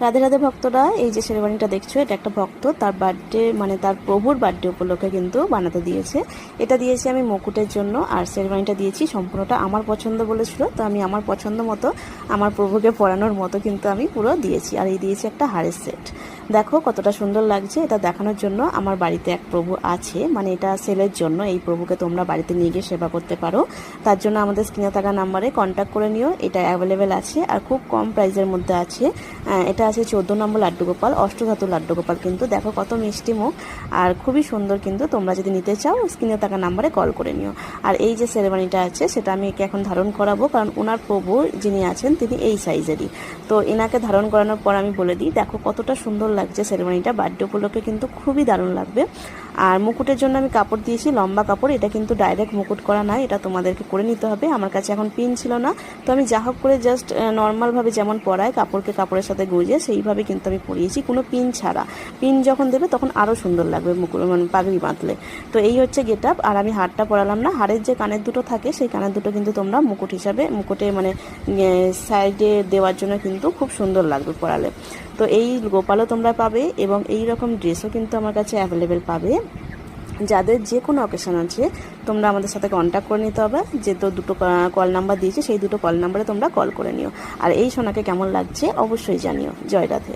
রাধে রাধে ভক্তরা, এই যে শেরওয়ানিটা দেখছো এটা একটা ভক্ত তার বার্থডে মানে তার প্রভুর বার্থডে উপলক্ষে কিন্তু বানাতে দিয়েছে। এটা দিয়েছি আমি মুকুটের জন্য, আর শেরওয়ানিটা দিয়েছি সম্পূর্ণটা আমার পছন্দ বলেছিল, তো আমি আমার পছন্দ মতো আমার প্রভুকে পরানোর মতো কিন্তু আমি পুরো দিয়েছি। আর এই দিয়েছি একটা হারের সেট। দেখো কতটা সুন্দর লাগছে। এটা দেখানোর জন্য আমার বাড়িতে এক প্রভু আছে, মানে এটা সেলের জন্য। এই প্রভুকে তোমরা বাড়িতে নিয়ে গিয়ে সেবা করতে পারো, তার জন্য আমাদের স্ক্রিনে থাকা নাম্বারে কন্ট্যাক্ট করে নিও। এটা অ্যাভেলেবেল আছে আর খুব কম প্রাইসের মধ্যে আছে। এটা আছে 14 নম্বর লাড্ডু গোপাল, অষ্টধাতু লাড্ডু গোপাল। কিন্তু দেখো কত মিষ্টি মুখ আর খুবই সুন্দর। কিন্তু তোমরা যদি নিতে চাও স্ক্রিনে থাকা নাম্বারে কল করে নিও। আর এই যে শেরওয়ানিটা আছে সেটা আমি একে এখন ধারণ করাবো, কারণ ওনার প্রভু যিনি আছেন তিনি এই সাইজেরই। তো এনাকে ধারণ করানোর পর আমি বলে দিই, দেখো কতটা সুন্দর লাগছে শেরওয়ানিটা। বার্থডে উপলক্ষে কিন্তু খুবই দারুণ লাগবে। আর মুকুটের জন্য আমি কাপড় দিয়েছি লম্বা কাপড়। এটা কিন্তু ডাইরেক্ট মুকুট করা নয়, এটা তোমাদেরকে করে নিতে হবে। আমার কাছে এখন পিন ছিল না, তো আমি যা হোক করে জাস্ট নর্মালভাবে যেমন পরায় কাপড়কে কাপড়ের সাথে গুঁজে সেইভাবে কিন্তু আমি পরিয়েছি, কোনো পিন ছাড়া। পিন যখন দেবে তখন আরও সুন্দর লাগবে মুকুট মানে পাগড়ি বাঁধলে। তো এই হচ্ছে গেট আপ। আর আমি হারটা পরালাম না, হারের যে কানের দুটো থাকে সেই কানের দুটো কিন্তু তোমরা মুকুট হিসাবে মুকুটে মানে সাইডে দেওয়ার জন্য কিন্তু খুব সুন্দর লাগবে পরালে। তো এই গোপালও তোমরা পাবে এবং এই রকম ড্রেসও কিন্তু আমার কাছে অ্যাভেলেবেল পাবে। যাদের যে কোনো অকেশন আছে তোমরা আমাদের সাথে কন্ট্যাক্ট করে নিতে হবে। যে তো দুটো কল নাম্বার দিয়েছি সেই দুটো কল নাম্বারে তোমরা কল করে নিও। আর এই সোনাকে কেমন লাগছে অবশ্যই জানিও। জয় রাধে।